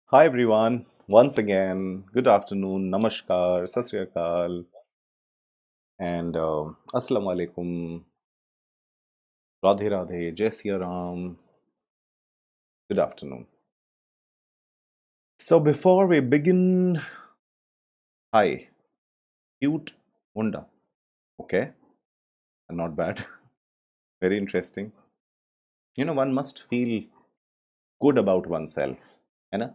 Hi everyone, once again, good afternoon, namaskar, sat sri akal, and assalamu alaikum, radhe radhe, jai Siya Ram, good afternoon. So before we begin, hi, cute Munda, okay, not bad, very interesting. One must feel good about oneself, you know.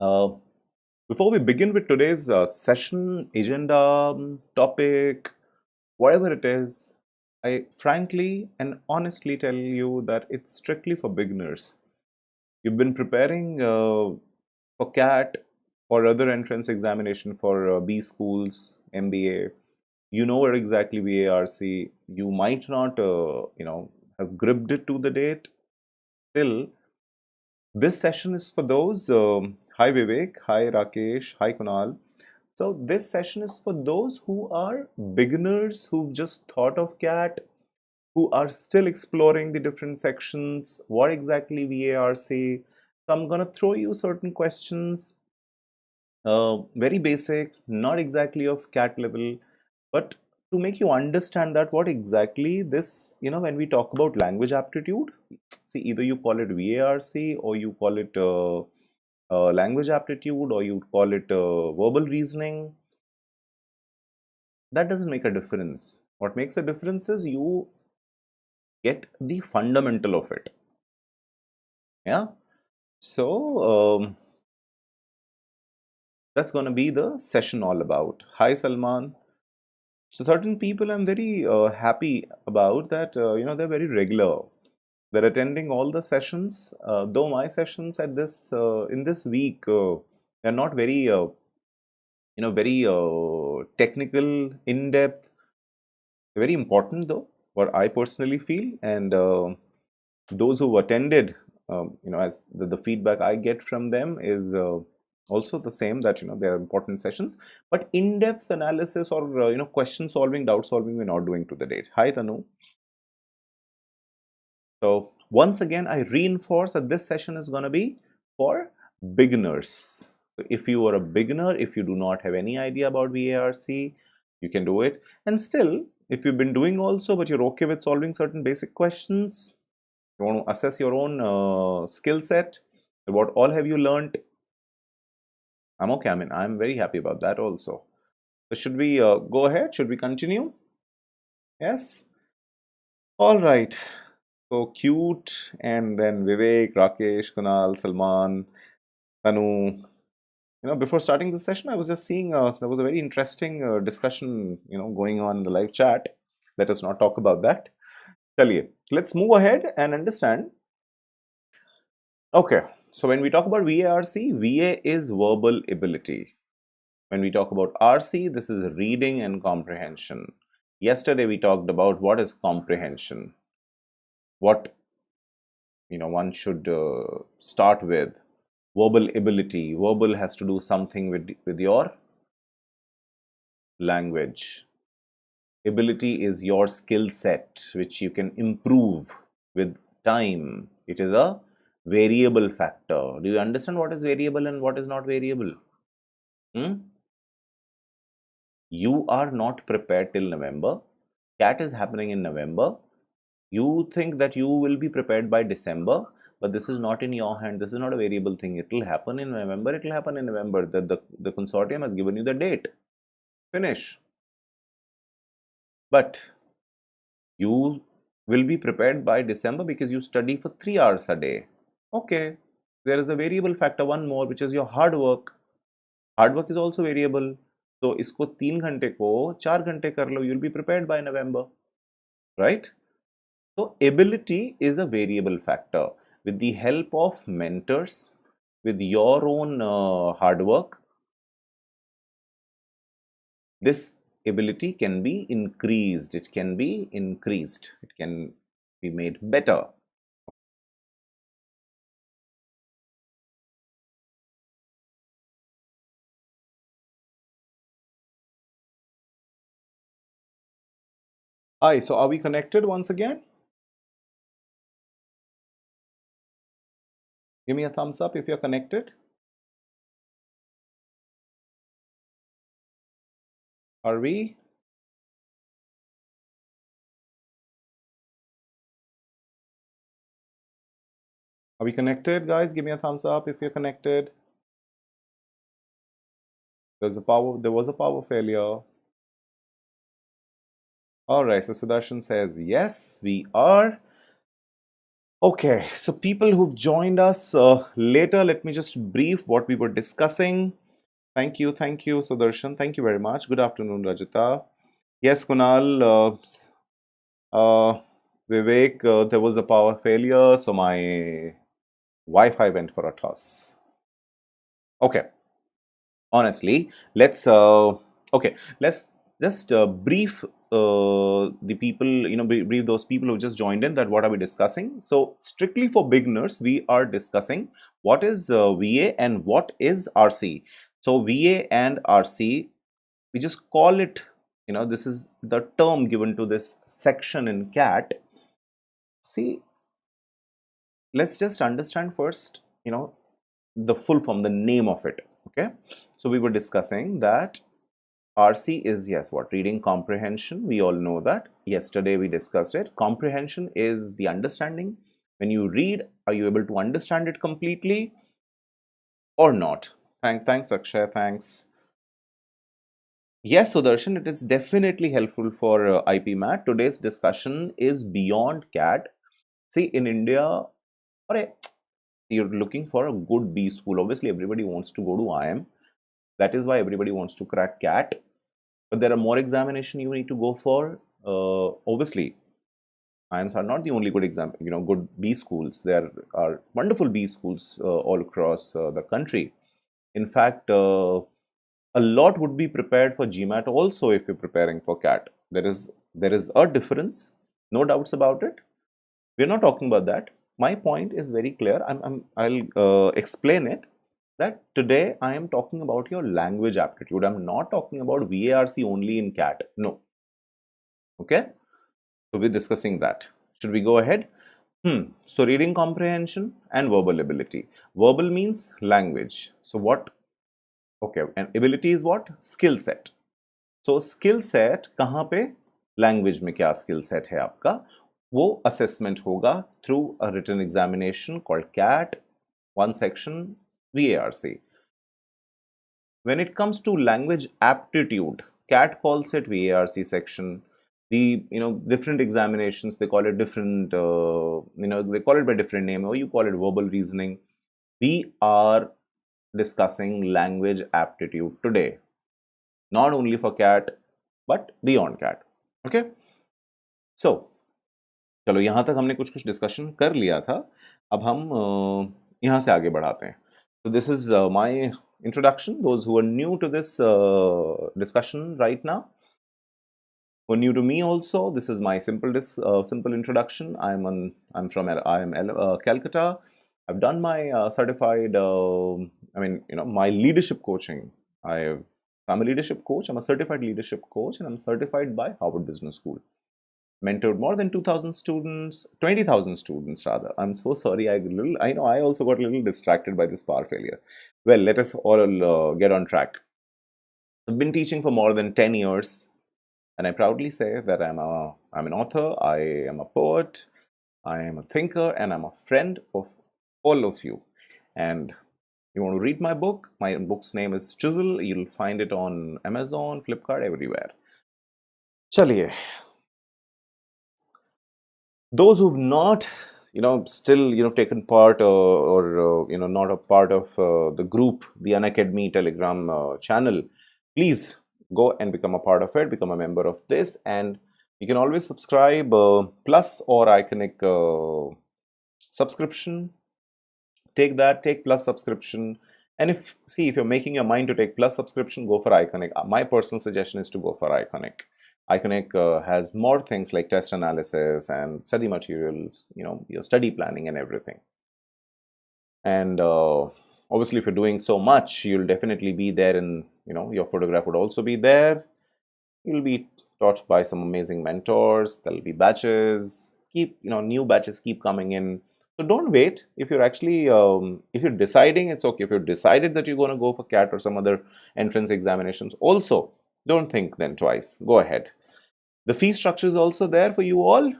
Uh, Before we begin with today's session, agenda, topic, whatever it is, I frankly and honestly tell you that it's strictly for beginners. You've been preparing for CAT or other entrance examination for B schools, MBA. You know where exactly VARC. You might not, have gripped it to the date. Still, this session is for those. Hi Vivek, hi Rakesh, hi Kunal. So this session is for those who are beginners who've just thought of CAT, who are still exploring the different sections, what exactly VARC. So I'm gonna throw you certain questions, very basic, not exactly of CAT level, but to make you understand that what exactly this, when we talk about language aptitude, see, either you call it VARC or you call it language aptitude or you call it verbal reasoning. That doesn't make a difference. What makes a difference is you get the fundamental of it. Yeah. So that's going to be the session all about. Hi, Salman. So certain people I'm very happy about that. They're very regular. They're attending all the sessions. Though my sessions at this in this week are not very very technical, in depth. Very important though. What I personally feel, and those who attended, as the feedback I get from them is also the same, that they are important sessions, but in-depth analysis or question solving, doubt solving, we're not doing to the date. Hi Tanu. So once again, I reinforce that this session is going to be for beginners. So if you are a beginner, if you do not have any idea about VARC, you can do it. And still, if you've been doing also, but you're okay with solving certain basic questions, you want to assess your own skill set, what all have you learned, I'm okay. I mean, I'm very happy about that also. So should we go ahead? Should we continue? Yes. All right. So cute, and then Vivek, Rakesh, Kunal, Salman, Tanu. Before starting this session, I was just seeing there was a very interesting discussion, going on in the live chat. Let us not talk about that. Chaliye, let's move ahead and understand. Okay, so when we talk about VARC, VA is verbal ability. When we talk about RC, this is reading and comprehension. Yesterday we talked about what is comprehension, what one should start with. Verbal ability. Verbal has to do something with your language. Ability is your skill set, which you can improve with time. It is a variable factor. Do you understand what is variable and what is not variable? Hmm? You are not prepared till November. CAT is happening in November. You think that you will be prepared by December, but this is not in your hand. This is not a variable thing. It will happen in November. It will happen in November. The consortium has given you the date. Finish. But you will be prepared by December because you study for 3 hours a day. Okay. There is a variable factor, one more, which is your hard work. Hard work is also variable. So, isko 3 घंटे को 4 घंटे कर लो, you'll be prepared by November, right? So, ability is a variable factor. With the help of mentors, with your own hard work, this ability can be increased. It can be increased. It can be made better. Hi, so are we connected once again? Give me a thumbs up if you're connected. Are we? Are we connected, guys? Give me a thumbs up if you're connected. There was a power failure. All right, so Sudarshan says yes, we are. Okay, so people who've joined us later, let me just brief what we were discussing. Thank you, Sudarshan. Thank you very much. Good afternoon, Rajita. Yes, Kunal, Vivek, there was a power failure, so my Wi-Fi went for a toss. Okay, honestly, let's just brief the people, brief those people who just joined in that what are we discussing. So strictly for beginners, we are discussing what is VA and what is RC. So VA and RC, we just call it, this is the term given to this section in CAT. See, let's just understand first, the full form, the name of it. Okay, so we were discussing that RC is, yes, what? Reading comprehension. We all know that. Yesterday we discussed it. Comprehension is the understanding. When you read, are you able to understand it completely or not? Thanks, Akshay. Thanks. Yes, Sudarshan, it is definitely helpful for IPMAT. Today's discussion is beyond CAT. See, in India, you're looking for a good B school. Obviously, everybody wants to go to IM. That is why everybody wants to crack CAT. But there are more examination you need to go for. Obviously, IIMs are not the only good good B schools. There are wonderful B schools all across the country. In fact, a lot would be prepared for GMAT also if you're preparing for CAT. There is a difference, no doubts about it. We're not talking about that. My point is very clear. I'll explain it. That today I am talking about your language aptitude. I'm not talking about VARC only in CAT. No. Okay. So we're discussing that. Should we go ahead? So reading comprehension and verbal ability. Verbal means language. So what? Okay. And ability is what? Skill set. So skill set कहाँ पे? Language में क्या skill set है आपका? वो assessment होगा through a written examination called CAT, one section VARC. When it comes to language aptitude, CAT calls it VARC section. The different examinations, they call it different, they call it by different name, or you call it verbal reasoning. We are discussing language aptitude today, not only for CAT but beyond CAT. Okay, so चलो यहाँ तक हमने कुछ discussion कर लिया था. अब हम यहाँ से आगे बढ़ाते हैं. So this is my introduction. Those who are new to this discussion right now, who are new to me also, this is my simple introduction. I'm from Calcutta. I've done my certified, my leadership coaching. I'm a leadership coach. I'm a certified leadership coach, and I'm certified by Harvard Business School. Mentored more than 2,000 students, 20,000 students rather. I'm so sorry. I know I also got a little distracted by this power failure. Well, let us all get on track. I've been teaching for more than 10 years, and I proudly say that I'm an author, I am a poet, I am a thinker, and I'm a friend of all of you. And you want to read my book's name is Chisel. You'll find it on Amazon, Flipkart, everywhere. Chaliye. Those who've not, still, taken part or not a part of the group, the Unacademy Telegram channel, please go and become a part of it, become a member of this, and you can always subscribe plus or Iconic subscription. Take plus subscription. And if you're making your mind to take plus subscription, go for Iconic. My personal suggestion is to go for Iconic. Iconic has more things like test analysis and study materials, your study planning and everything. And obviously, if you're doing so much, you'll definitely be there in, your photograph would also be there. You'll be taught by some amazing mentors. There'll be batches. New batches keep coming in. So don't wait. If you're actually, if you're deciding, it's okay. If you've decided that you're going to go for CAT or some other entrance examinations, also don't think then twice. Go ahead. The fee structure is also there for you all.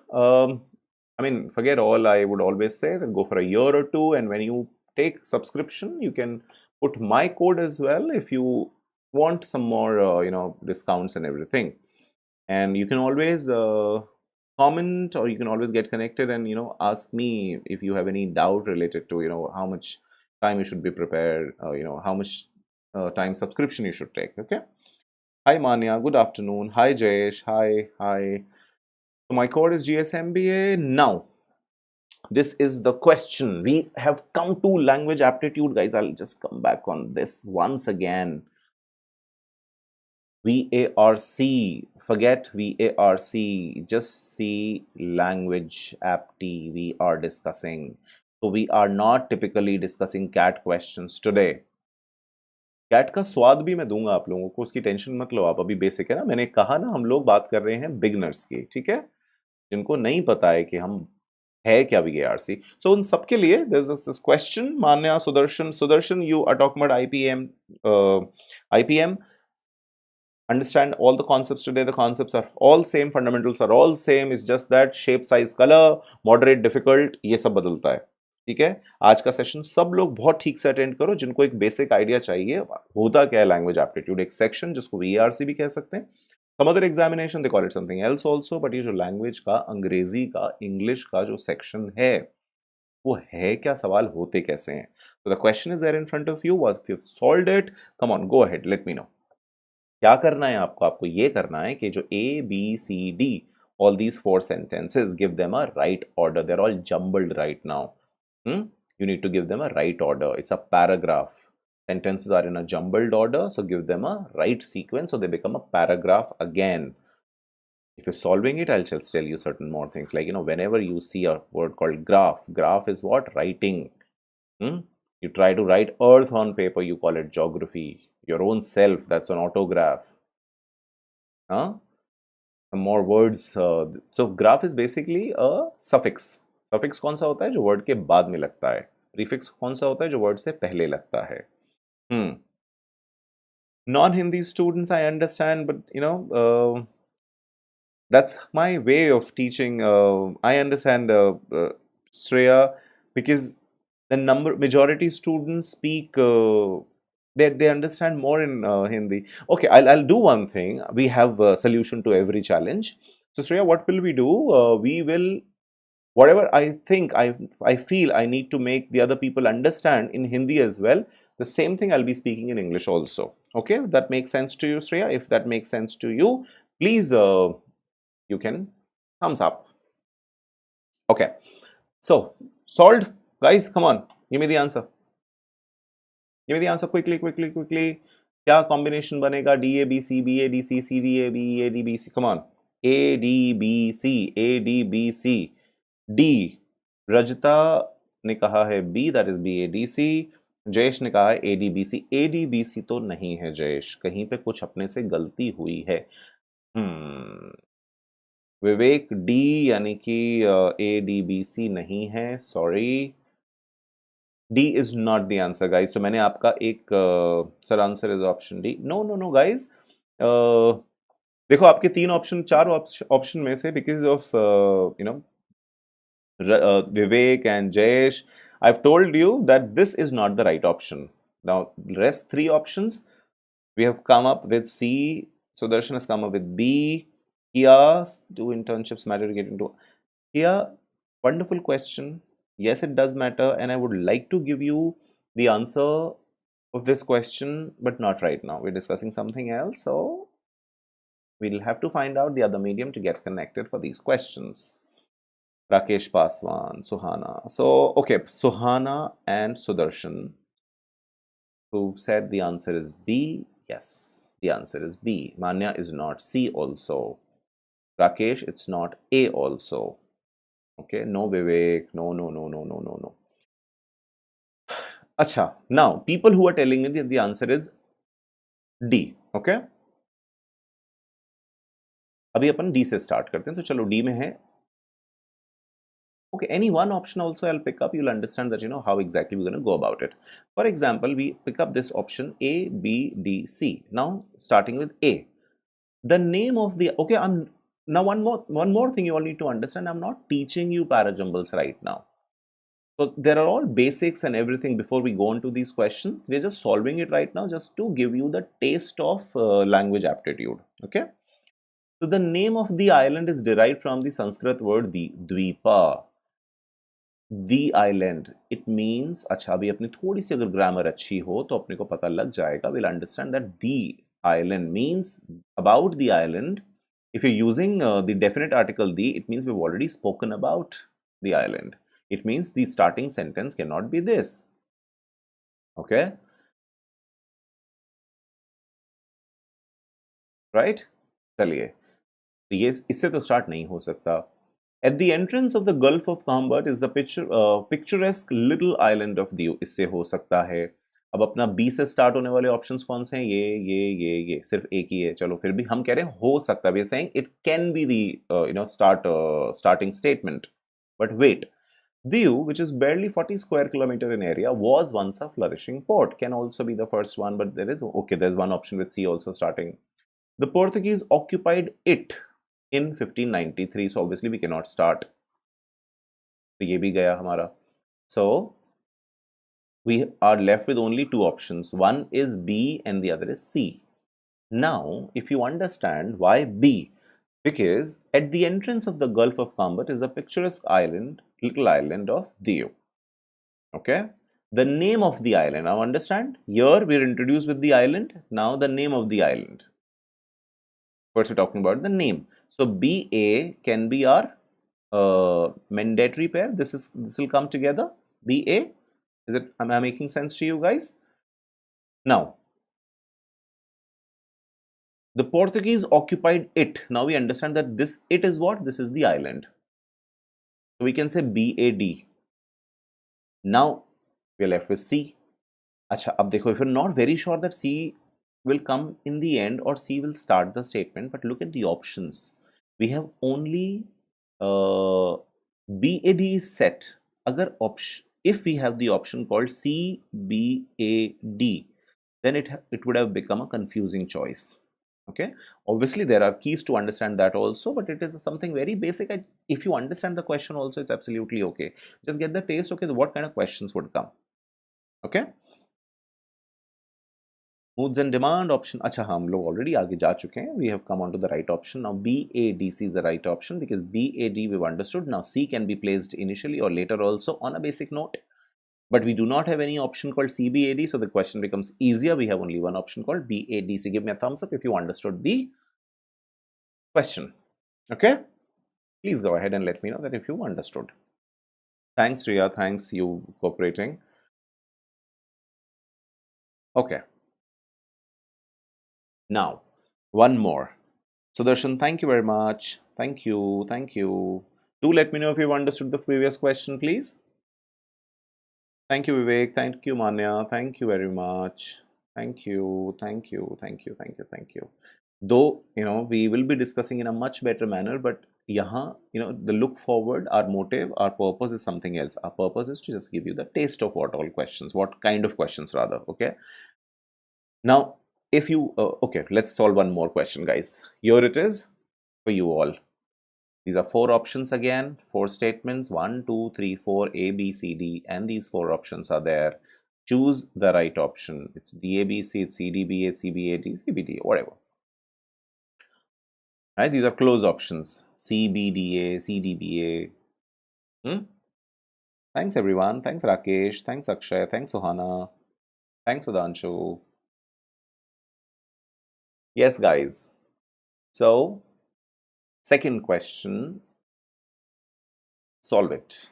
I mean, forget all. I would always say that go for a year or two, and when you take subscription, you can put my code as well if you want some more, discounts and everything. And you can always comment, or you can always get connected and ask me if you have any doubt related to how much time you should be prepared, how much time subscription you should take. Okay. Hi Manya, good afternoon. Hi Jayesh. Hi. So my code is GSMBA. Now, this is the question. We have come to language aptitude, guys. I'll just come back on this once again. VARC, forget VARC, just see language aptitude we are discussing. So we are not typically discussing CAT questions today. CAT का स्वाद भी मैं दूंगा आप लोगों को, उसकी tension मत लो आप, अभी बेसिक है ना, मैंने कहा ना हम लोग बात कर रहे हैं बिगनर्स की, ठीक है, जिनको नहीं पता है कि हम है क्या VARC. सो उन सबके लिए there's this question. Manya, Sudarshan, you are talking about IPM. Understand all the concepts today. The concepts are all same, fundamentals are all same. It's just that shape, size, color, moderate, difficult, ये सब बदलता है. ठीक है, आज का session सब लोग बहुत ठीक से अटेंड करो जिनको एक बेसिक आइडिया चाहिए होता क्या है लैंग्वेज एप्टीट्यूड. एक सेक्शन जिसको VARC भी कह सकते हैं, some other examination they call it something else also, but ये जो लैंग्वेज का, अंग्रेजी का, इंग्लिश का जो सेक्शन है वो है क्या, सवाल होते कैसे हैं. So the question is there in front of you. What you've solved it, come on, go ahead, let me know. क्या करना है आपको ये करना है कि जो ABCD, all these 4 sentences, give them a right order. They're all jumbled right now. You need to give them a right order. It's a paragraph. Sentences are in a jumbled order, so give them a right sequence so they become a paragraph again. If you're solving it, I'll just tell you certain more things, like whenever you see a word called graph is what? Writing. You try to write earth on paper, you call it geography. Your own self, that's an autograph. Some more words. So graph is basically a suffix. Suffix कौन सा होता है? जो word के बाद में लगता है. Prefix कौन सा होता है? जो word से पहले लगता है. Non-Hindi students, I understand, but that's my way of teaching. I understand, Shreya, because the majority students speak, they understand more in Hindi. Okay, I'll do one thing. We have a solution to every challenge. So Shreya, what will we do? We will, whatever I think, I feel I need to make the other people understand in Hindi as well, the same thing I'll be speaking in English also. Okay, that makes sense to you, Shreya? If that makes sense to you, please you can thumbs up. Okay, so solved, guys. Come on, give me the answer. Give me the answer quickly. क्या combination बनेगा? DABC, BADC, CDAB, ADBC. Come on, ADBC, ADBC. D. रजता ने कहा है B, that is BADC. Jayesh ने कहा है ADBC. ADBC तो नहीं है जयेश, कहीं पे कुछ अपने से गलती हुई है. विवेक D यानी कि ADBC नहीं है, sorry. D is not the answer, guys. So मैंने आपका एक sir answer is option D. No guys, देखो आपके 4 ऑप्शन में से, because of Vivek and Jayesh, I've told you that this is not the right option. Now rest 3 options we have come up with C. Sudarshan has come up with B. Kia, do internships matter to get into? Kia, wonderful question. Yes, it does matter, and I would like to give you the answer of this question, but not right now. We're discussing something else, so we'll have to find out the other medium to get connected for these questions. Rakesh Paswan, Suhana. So, okay, Suhana and Sudarshan, who said the answer is B. Yes, the answer is B. Manya is not C also. Rakesh, it's not A also. Okay, no Vivek, no. Acha, now people who are telling me that the answer is D. Okay, अभी अपन D से start करते हैं. तो चलो D में है Okay, any one option also I'll pick up. You'll understand that, how exactly we're going to go about it. For example, we pick up this option A, B, D, C. Now, starting with A. The name of the, okay, now one more thing you all need to understand. I'm not teaching you para-jumbles right now. So there are all basics and everything before we go into these questions. We're just solving it right now just to give you the taste of language aptitude. Okay. So the name of the island is derived from the Sanskrit word the Dvipa. The island. It means, अच्छा अभी अपनी थोड़ी सी अगर grammar अच्छी हो तो अपने को पता लग जाएगा. We'll understand that the island means about the island. If you're using the definite article the, it means we've already spoken about the island. It means the starting sentence cannot be this. Okay? Right? चलिए, ये इससे तो start नहीं हो सकता. At the entrance of the Gulf of Cambodge is the picturesque little island of Diu. इससे हो सकता है. अब अपना B से स्टार्ट होने वाले ऑप्शंस कौन से हैं? ये सिर्फ एक ही है. चलो फिर भी हम कह रहे हैं हो सकता है. We are saying it can be the starting statement. But wait, Diu, which is barely 40 square kilometer in area, was once a flourishing port. Can also be the first one, but there's one option with C also starting. The Portuguese occupied it in 1593, so obviously we cannot start. तो ये भी गया हमारा. So we are left with only two options. One is B and the other is C. Now, if you understand why B, because at the entrance of the Gulf of Cambodge is a picturesque island, little island of Diu. Okay, the name of the island. Now understand. Here we are introduced with the island. Now the name of the island. First, we're talking about the name. So BA can be our mandatory pair. This will come together. BA. Am I making sense to you guys? Now, the Portuguese occupied it. Now we understand that this it is what? This is the island. So we can say BAD. Now we are left with C. Acha, ab dekho, if you're not very sure that C will come in the end or C will start the statement, but look at the options. We have only BAD is set. If we have the option called CBAD, then it would have become a confusing choice. Okay, obviously there are keys to understand that also, but it is something very basic. If you understand the question also, it's absolutely okay. Just get the taste. Okay, what kind of questions would come? Okay. Moods and demand option. अच्छा हम लोग already आगे जा चुके हैं. We have come on to the right option. Now BADC is the right option because BAD we've understood. Now C can be placed initially or later also on a basic note. But we do not have any option called CBAD, so the question becomes easier. We have only one option called BADC. Give me a thumbs up if you understood the question. Okay? Please go ahead and let me know that if you understood. Thanks, Riya. Thanks you cooperating. Okay. Now, one more. Sudarshan, thank you very much. Thank you. Thank you. Do let me know if you've understood the previous question, please. Thank you, Vivek. Thank you, Manya. Thank you very much. Thank you. Thank you. Thank you. Thank you. Thank you. Though, we will be discussing in a much better manner, but yahan, the look forward, our motive, our purpose is something else. Our purpose is to just give you the taste of what kind of questions rather. Okay. Now, if you, okay, let's solve one more question, guys. Here it is for you all. These are four options again, four statements, 1, 2, 3, 4, A, B, C, D, and these four options are there. Choose the right option. It's DABC, it's CDBA, CBAD, CBD, whatever. Right? These are close options. CBDA, CDBA. Thanks everyone. Thanks Rakesh. Thanks Akshay. Thanks Sohana. Thanks Sudanshu. Yes, guys. So, second question, solve it.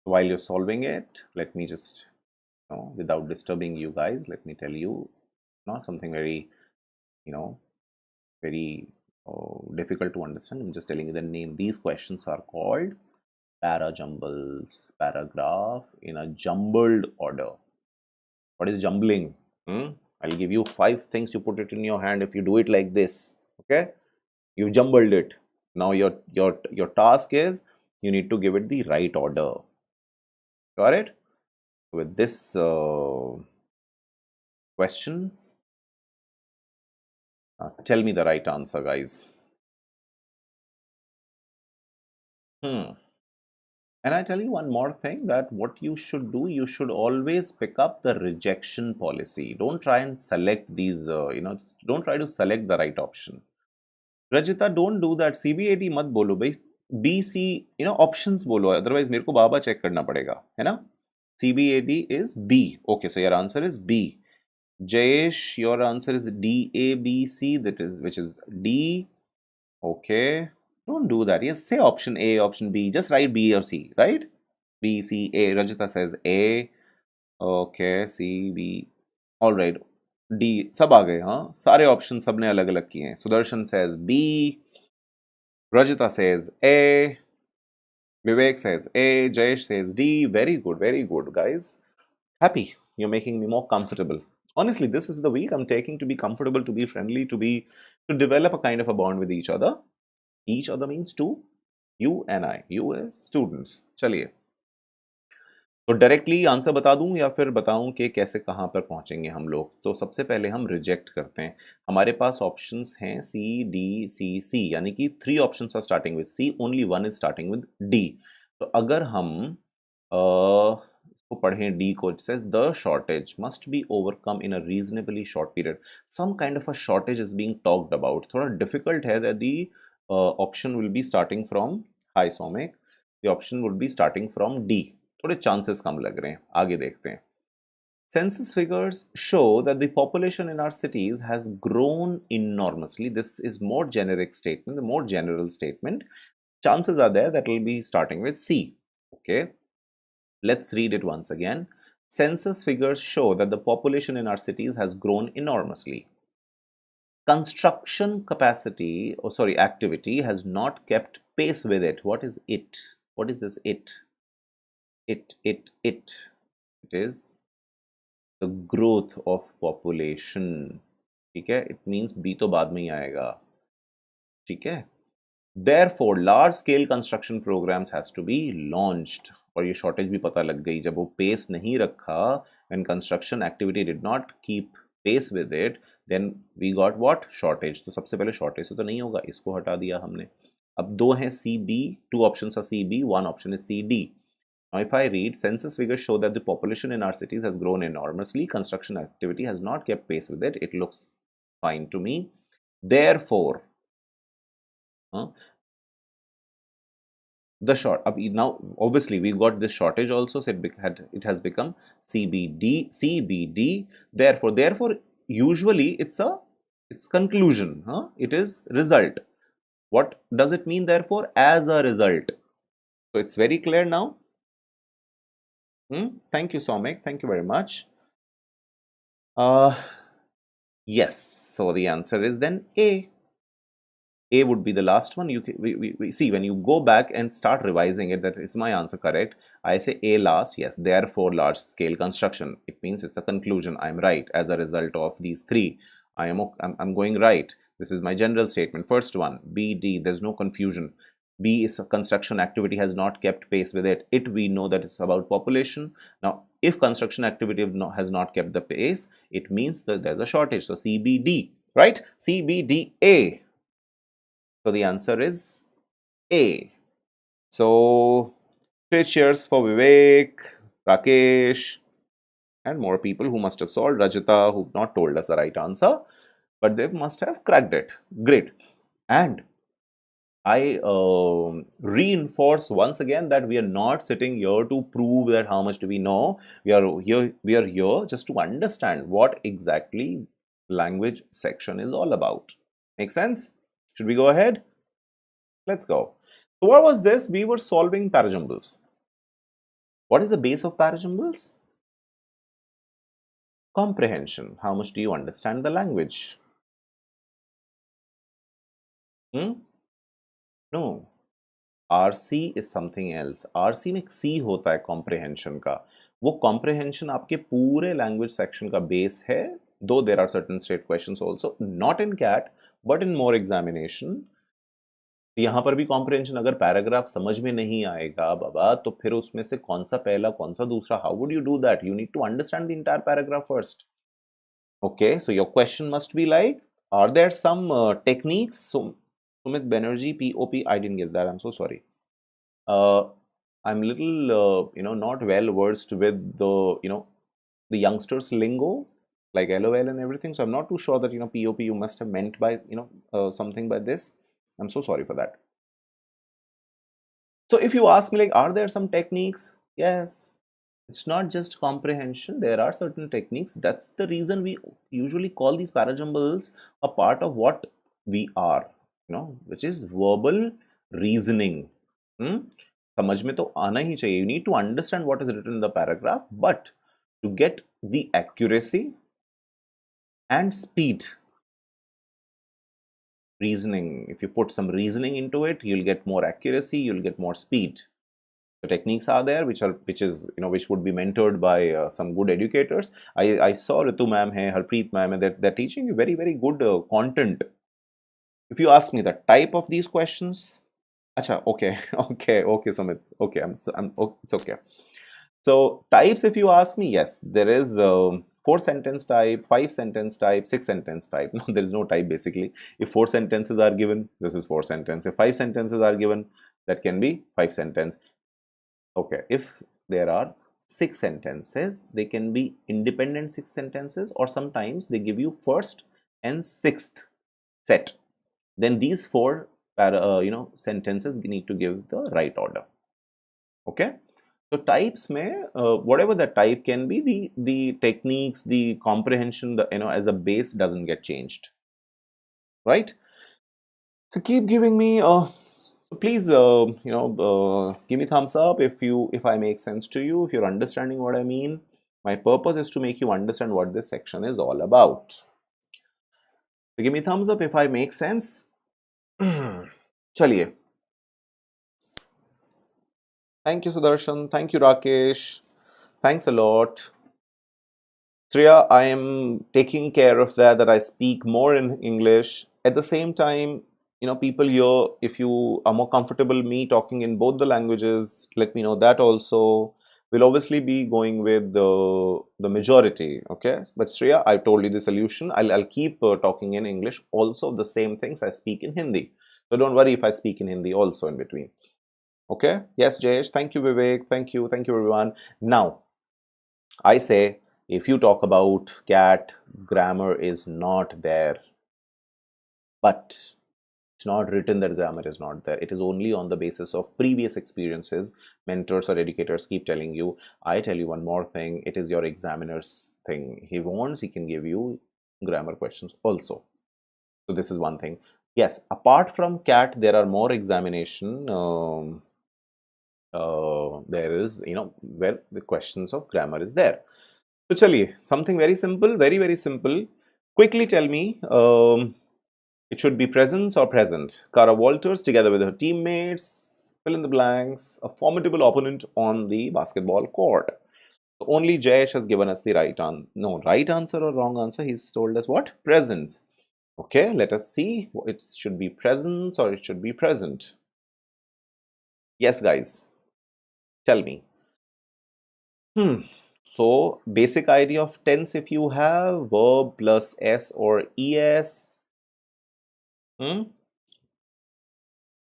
While you're solving it, let me just, without disturbing you guys, let me tell you, not something very, very difficult to understand. I'm just telling you the name. These questions are called para-jumbles, paragraph in a jumbled order. What is jumbling? I'll give you 5 things. You put it in your hand. If you do it like this, okay, you've jumbled it. Now your task is You need to give it the right order. Got it? With this question, tell me the right answer, guys. And I tell you one more thing, that what you should do, you should always pick up the rejection policy. Don't try and select these, don't try to select the right option. Rajita, don't do that. CBAD मत बोलो भाई. B, C, options बोलो. Otherwise मेरे को बाबा check करना पड़ेगा, है ना? CBAD is B. Okay, so your answer is B. Jayesh, your answer is D, A, B, C. Which is D. Okay. Don't do that. Yes, say option A, option B. Just write B or C, right? B, C, A. Rajita says A. Okay, C, B. All right. D. सब आ गए, हाँ. सारे option सबने अलग अलग किए हैं. Sudarshan says B. Rajita says A. Vivek says A. Jayesh says D. Very good, guys. Happy. You're making me more comfortable. Honestly, this is the week I'm taking to be comfortable, to be friendly, to develop a kind of a bond with each other. Each other means two, you and I, you as students. चलिए, तो directly answer बता दूं या फिर बताऊं कि कैसे कहां पर पहुंचेंगे हम लोग. तो सबसे पहले हम रिजेक्ट करते हैं. हमारे पास ऑप्शंस हैं C, D, C, C, यानी कि 3 options are starting with C, only 1 is starting with D. तो अगर हम इसको पढ़ें D को, it says the shortage must be overcome in a reasonably short period. Some kind of a shortage is being talked about. थोड़ा difficult है that the option will be starting from, hi Soumik, the option would be starting from D. थोड़े chances कम लग रहे हैं. आगे देखते हैं. Census figures show that the population in our cities has grown enormously. This is more generic statement, the more general statement. Chances are there that will be starting with C. Okay. Let's read it once again. Census figures show that the population in our cities has grown enormously. Construction capacity, activity has not kept pace with it. What is it? What is this it? It is the growth of population. ठीक है. It means B तो बाद में ही आएगा. ठीक है. Therefore, large scale construction programs has to be launched. और ये shortage भी पता लग गई. जब वो pace नहीं रखा, when construction activity did not keep pace with it, then we got what? Shortage. तो सबसे पहले shortage से तो नहीं होगा. इसको हटा दिया हमने. अब दो हैं C, B. Two options are C, B. One option is C, D. Now, if I read, census figures show that the population in our cities has grown enormously. Construction activity has not kept pace with it. It looks fine to me. Therefore, now obviously we've got this shortage also, so it has become CBD. Therefore, usually it's conclusion. It is result. What does it mean? Therefore, as a result. So it's very clear now. Thank you, Somek. Thank you very much. Yes. So the answer is then A. A would be the last one. We see, when you go back and start revising it, that is my answer correct. I say A last. Yes. Therefore, large scale construction. It means it's a conclusion. I'm right. As a result of these three, I'm going right. This is my general statement. First one, B, D. There's no confusion. B is a construction activity has not kept pace with it. We know that it's about population. Now, if construction activity has not kept the pace, it means that there's a shortage. So CBD, right? CBDA. So the answer is A. So 3 cheers for Vivek, Rakesh, and more people who must have solved. Rajita, who've not told us the right answer, but they must have cracked it. Great. And I reinforce once again that we are not sitting here to prove that how much do we know. We are here just to understand what exactly language section is all about. Make sense? Should we go ahead? Let's go. So what was this? We were solving parajumbles. What is the base of parajumbles? Comprehension. How much do you understand the language? No. RC is something else. RC में C होता है comprehension का. वो comprehension आपके पूरे language section का base है. Though there are certain state questions also, not in CAT, but in more examination. तो यहाँ पर भी कॉम्प्रिहेंशन, अगर पैराग्राफ समझ में नहीं आएगा बाबा, तो फिर उसमें से कौन सा पहला कौन सा दूसरा, how would you do that? You need to understand the entire paragraph first. Okay, so your question must be like, are there some techniques? So, Sumit Banerjee, POP, I didn't get that. I'm so sorry. Uh, I'm little, not well versed with the youngsters lingo, like LOL and everything. So I'm not too sure that, POP you must have meant by, something by this. I'm so sorry for that. So if you ask me, like, are there some techniques? Yes. It's not just comprehension. There are certain techniques. That's the reason we usually call these parajumbles a part of what we are, which is verbal reasoning. समझ में तो आना ही चाहिए. You need to understand what is written in the paragraph, but to get the accuracy and speed. Reasoning, if you put some reasoning into it, you'll get more accuracy, you'll get more speed. The techniques are there, which would be mentored by some good educators. I saw Ritu ma'am hai, Harpreet ma'am, and they're teaching you very, very good content. If you ask me the type of these questions, acha, okay, Sumit, okay, it's okay. So types, if you ask me, yes, there is 4-sentence type, 5-sentence type, 6-sentence type. No, there is no type basically. If 4 sentences are given, this is 4 sentences. If 5 sentences are given, that can be 5 sentences. Okay, if there are 6 sentences, they can be independent 6 sentences, or sometimes they give you first and 6th set. Then these 4 sentences need to give the right order. Okay. So types may whatever the type can be, the techniques, the comprehension, as a base doesn't get changed, right? So keep giving me so please give me thumbs up if I make sense to you, if you're understanding what I mean. My purpose is to make you understand what this section is all about. So give me thumbs up if I make sense. Chaliye. Thank you, Sudarshan. Thank you, Rakesh. Thanks a lot. Shreya, I am taking care of that I speak more in English. At the same time, people here, if you are more comfortable me talking in both the languages, let me know that also. We'll obviously be going with the majority, okay? But Shreya, I've told you the solution. I'll keep talking in English also, the same things I speak in Hindi. So don't worry if I speak in Hindi also in between. Okay? Yes, Jayesh. Thank you, Vivek. Thank you. Thank you, everyone. Now, I say, if you talk about CAT, grammar is not there. But it's not written that grammar is not there. It is only on the basis of previous experiences. Mentors or educators keep telling you. I tell you one more thing. It is your examiner's thing. He wants, he can give you grammar questions also. So this is one thing. Yes, apart from CAT, there are more examination. There is, where the questions of grammar is there. So chaliye, something very simple, very, very simple. Quickly tell me, it should be presence or present. Kara Walters, together with her teammates, fill in the blanks, a formidable opponent on the basketball court. So only Jayesh has given us the right answer. No, right answer or wrong answer. He's told us what? Presence. Okay, let us see. It should be presence or it should be present. Yes, guys. Tell me. So, basic idea of tense, if you have verb plus S or ES.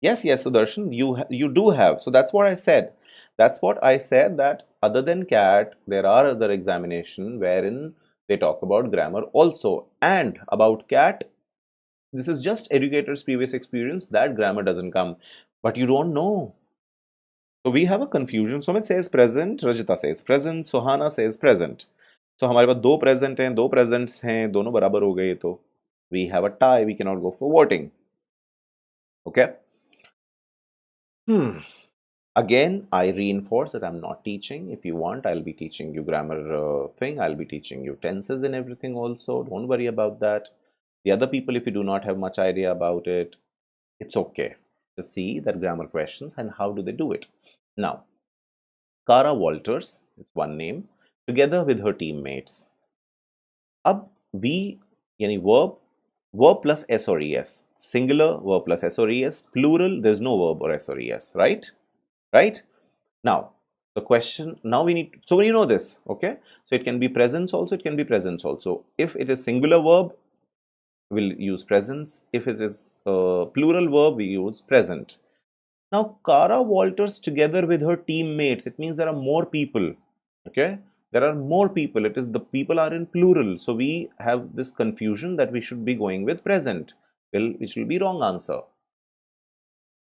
Yes, Sudarshan, you do have. So that's what I said. That's what I said, that other than CAT, there are other examination wherein they talk about grammar also. And about CAT, this is just educators' previous experience that grammar doesn't come. But you don't know. So we have a confusion. Sumit says present, Rajita says present, Sohana says present. So हमारे पास दो present हैं, दो presents हैं, दोनों बराबर हो गए तो we have a tie. We cannot go for voting. Okay. Again, I reinforce that I'm not teaching. If you want, I'll be teaching you grammar thing. I'll be teaching you tenses and everything also. Don't worry about that. The other people, if you do not have much idea about it, it's okay. Just see that grammar questions and how do they do it. Now, Kara Walters, it's one name, together with her teammates. अब we यानी verb Verb plus S or ES. Singular, verb plus S or ES. Plural, there's no verb or S or ES, right? Right? Now, the question, now we need, so when you know this, okay? So it can be presence also, it can be presence also. If it is singular verb, we'll use presence. If it is plural verb, we use present. Now, Kara Walters together with her teammates, it means there are more people, okay? There are more people, it is the people are in plural. So, we have this confusion that we should be going with present, well, which will be wrong answer.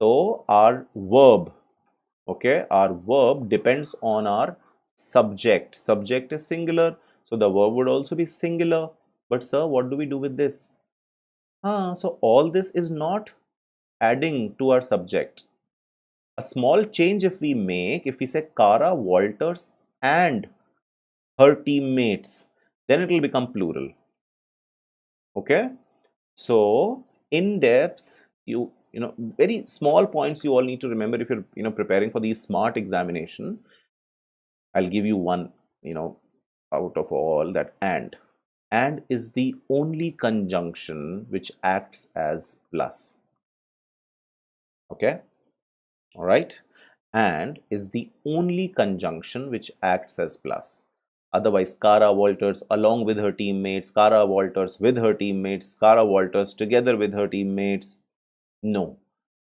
So, our verb, okay, our verb depends on our subject. Subject is singular, so the verb would also be singular. But sir, what do we do with this? So all this is not adding to our subject. A small change if we make, if we say Kara Walters and her teammates, then it will become plural. Okay, so in depth, you know, very small points you all need to remember if you're preparing for these smart examination. I'll give you one, out of all, that and is the only conjunction which acts as plus. Okay, all right, and is the only conjunction which acts as plus. Otherwise, Kara Walters along with her teammates, Kara Walters with her teammates, Kara Walters together with her teammates. No,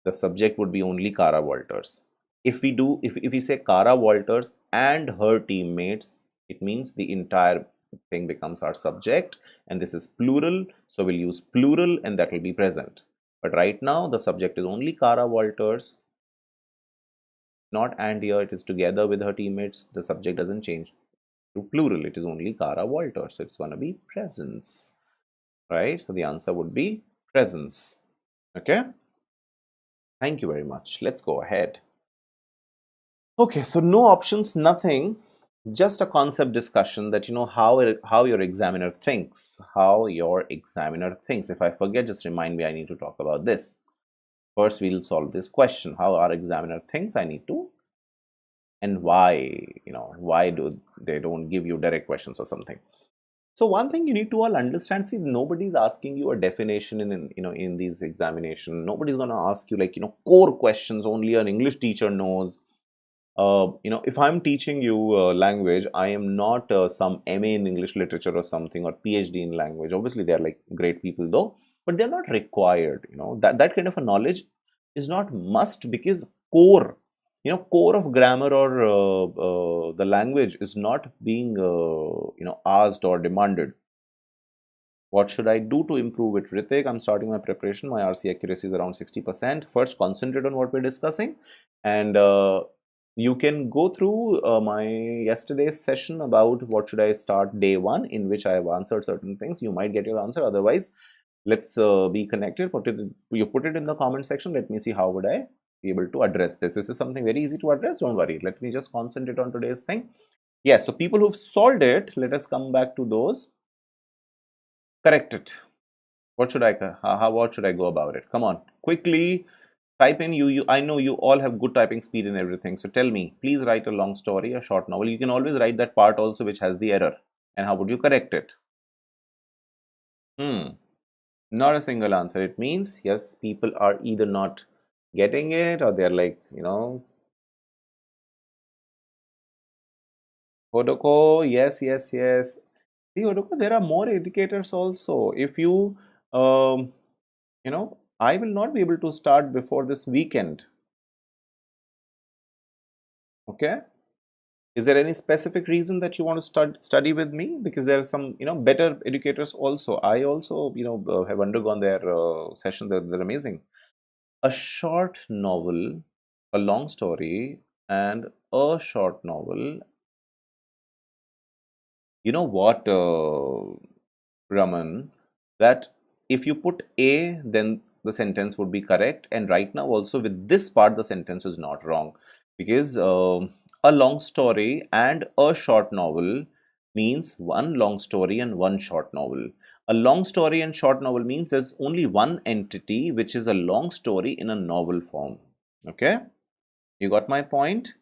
the subject would be only Kara Walters. If we say Kara Walters and her teammates, it means the entire thing becomes our subject, and this is plural, so we'll use plural and that will be present. But right now the subject is only Kara Walters, not and here, it is together with her teammates. The subject doesn't change to plural, it is only Kara Walters, so it's going to be presence, right? So the answer would be presence. Okay, thank you very much. Let's go ahead. Okay, so no options, nothing, just a concept discussion that how your examiner thinks, If I forget, just remind me, I need to talk about this. First, we'll solve this question, how our examiner thinks. I need to, and why, why do they don't give you direct questions or something. So one thing you need to all understand, see, nobody's asking you a definition in these examination. Nobody's going to ask you like, core questions only an English teacher knows. If I'm teaching you language, I am not some MA in English literature or something, or PhD in language. Obviously, they're like great people though, but they're not required. That kind of a knowledge is not must, because core of grammar or the language is not being asked or demanded. What should I do to improve it, Ritik? I'm starting my preparation. My RC accuracy is around 60%. First, concentrate on what we're discussing, and you can go through my yesterday's session about what should I start day one, in which I have answered certain things. You might get your answer. Otherwise, let's be connected. You put it in the comment section. Let me see how would I be able to address this. This is something very easy to address. Don't worry. Let me just concentrate on today's thing. Yes, so people who've solved it, let us come back to those. Correct it. What should what should I go about it? Come on, quickly type in. I know you all have good typing speed and everything, so tell me, please write a long story, a short novel. You can always write that part also which has the error, and how would you correct it? Not a single answer. It means yes, people are either not getting it, or they're like, Hodoko, yes. See, Hodoko, there are more educators also. If you I will not be able to start before this weekend. Okay, is there any specific reason that you want to study with me? Because there are some better educators also. I also have undergone their session. They're amazing. A short novel, a long story, and a short novel. You know what, Raman, that if you put A, then the sentence would be correct. And right now also with this part, the sentence is not wrong, because a long story and a short novel means one long story and one short novel. A long story and short novel means there's only one entity, which is a long story in a novel form. Okay, you got my point?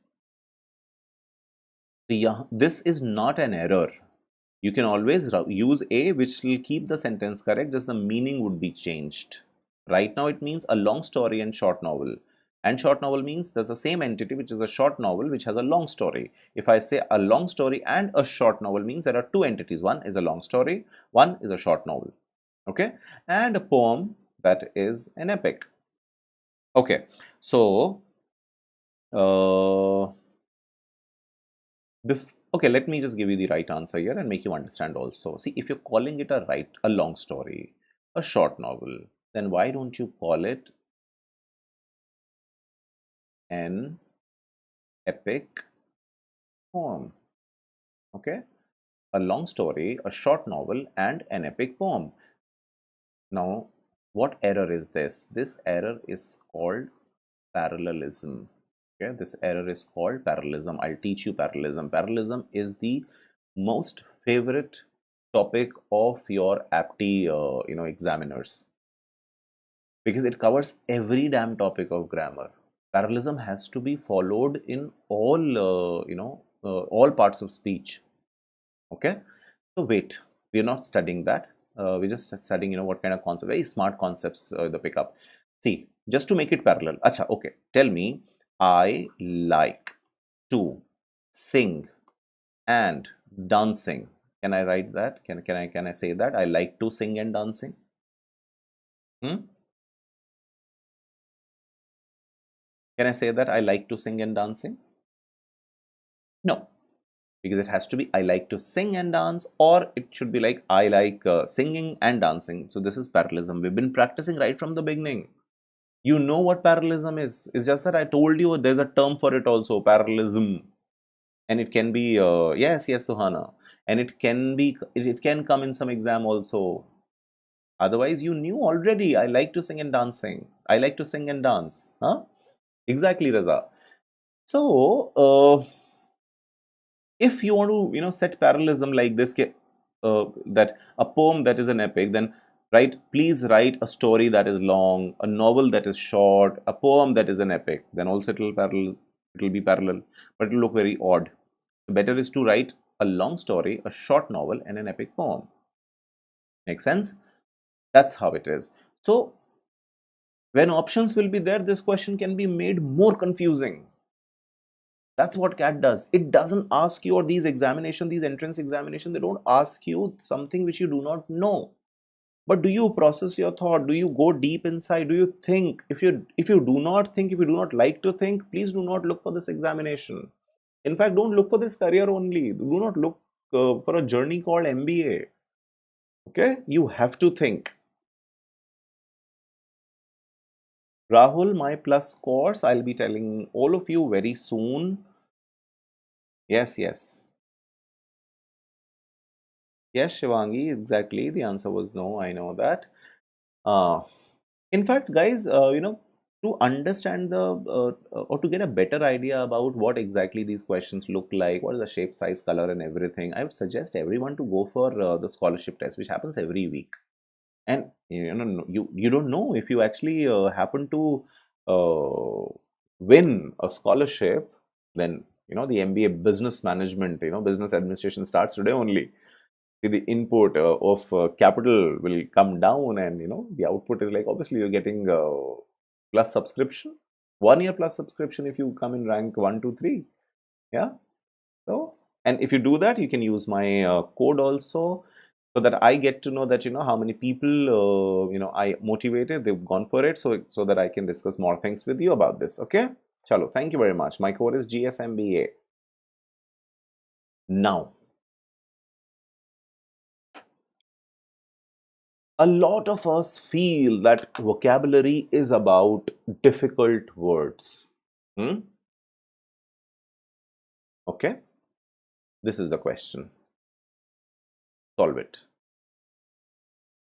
Yeah, this is not an error. You can always use A, which will keep the sentence correct, just the meaning would be changed. Right now, it means a long story and short novel. And short novel means there's the same entity, which is a short novel, which has a long story. If I say a long story and a short novel, means there are two entities. One is a long story, one is a short novel. Okay? And a poem, that is an epic. Okay. So, uh, okay, let me just give you the right answer here and make you understand also. See, if you're calling it a long story, a short novel, then why don't you call it an epic poem? Okay, a long story, a short novel, and an epic poem. Now, what error is this? This error is called parallelism. Okay, this error is called parallelism. I'll teach you parallelism. Parallelism is the most favorite topic of your apti examiners, because it covers every damn topic of grammar. Parallelism has to be followed in all parts of speech. Okay, so wait, we're not studying that. We're just studying what kind of concept, very smart concepts, the pickup. See, just to make it parallel. Acha, okay, tell me, I like to sing and dancing. Can I write that? Can I say that? I like to sing and dancing. Hmm? Can I say that I like to sing and dancing? No, because it has to be I like to sing and dance, or it should be like I like singing and dancing. So this is parallelism. We've been practicing right from the beginning. You know what parallelism is. It's just that I told you there's a term for it also, parallelism. And it can be, yes, Suhana. And it can be, it can come in some exam also. Otherwise, you knew already, I like to sing and dancing. I like to sing and dance. Huh? Exactly, Raza. So, if you want to, set parallelism like this, that a poem that is an epic, then please write a story that is long, a novel that is short, a poem that is an epic. Then also it will be parallel, but it will look very odd. Better is to write a long story, a short novel, and an epic poem. Make sense? That's how it is. So when options will be there, this question can be made more confusing. That's what CAT does. It doesn't ask you, or these entrance examination, they don't ask you something which you do not know. But do you process your thought? Do you go deep inside? Do you think? If you do not think, if you do not like to think, please do not look for this examination. In fact, don't look for this career only. Do not look for a journey called MBA. Okay? You have to think. Rahul, my plus course, I'll be telling all of you very soon. Yes, yes. Yes, Shivangi, exactly. The answer was no. I know that. Uh, in fact, guys, to understand or to get a better idea about what exactly these questions look like, what is the shape, size, color, and everything, I would suggest everyone to go for the scholarship test, which happens every week. And you don't know if you actually happen to uh, win a scholarship, then the MBA business management, business administration starts today only. See, the input of capital will come down, and the output is like, obviously you're getting plus subscription, 1 year plus subscription if you come in rank 1 2 3. Yeah. So, and if you do that, you can use my code also, so that I get to know that how many people I motivated, they've gone for it, so that I can discuss more things with you about this. Okay, chalo, thank you very much. My code is GSMBA. Now, a lot of us feel that vocabulary is about difficult words. Okay, this is the question. Solve it.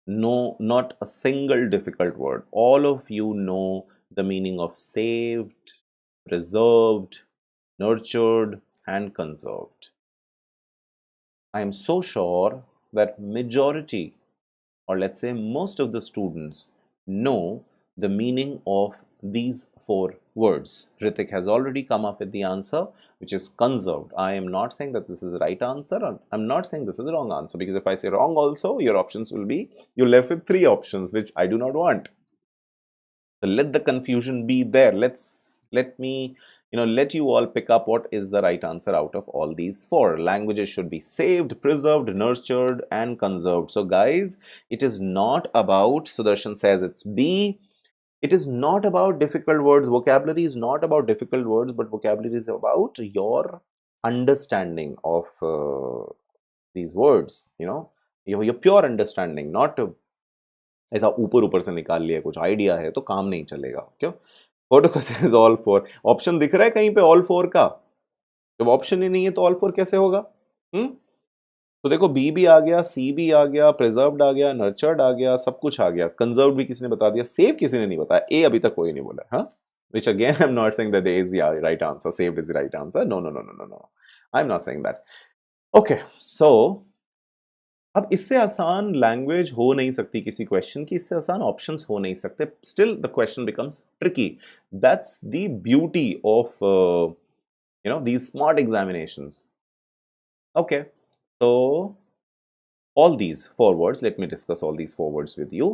No, not a single difficult word. All of you know the meaning of saved, preserved, nurtured, and conserved. I am so sure that majority, or let's say most of the students, know the meaning of these four words? Ritik has already come up with the answer, which is conserved. I am not saying that this is the right answer, or I'm not saying this is the wrong answer, because if I say wrong also, your options will be, you're left with three options, which I do not want. So let the confusion be there. Let me, let you all pick up what is the right answer out of all these four. Languages should be saved, preserved, nurtured, and conserved. So guys, it is not about, Sudarshan says it's B. It is not about difficult words. Vocabulary is not about difficult words, but vocabulary is about your understanding of these words, your pure understanding, not ऐसा ऊपर ऊपर से निकाल लिया कुछ idea है तो काम नहीं चलेगा. क्यों? फोटोकस इज ऑल फोर. ऑप्शन दिख रहा है कहीं पे ऑल फोर का? जब ऑप्शन ही नहीं है तो ऑल फोर कैसे होगा? तो देखो बी भी आ गया, सी भी आ गया, प्रिजर्व्ड आ गया, नर्चर्ड आ गया, सब कुछ आ गया. कंजर्व भी किसी ने बता दिया, सेव किसी ने नहीं बताया. ए अभी तक कोई नहीं बोला. हाँ, which again I'm not saying that A is the right answer, saved is the right answer. No. I'm not saying that. Okay, so अब इससे आसान लैंग्वेज हो नहीं सकती किसी क्वेश्चन की, इससे आसान ऑप्शंस हो नहीं सकते. Still the question becomes tricky. That's the beauty of these smart examinations. Okay, so all these four words, let me discuss all these four words with you.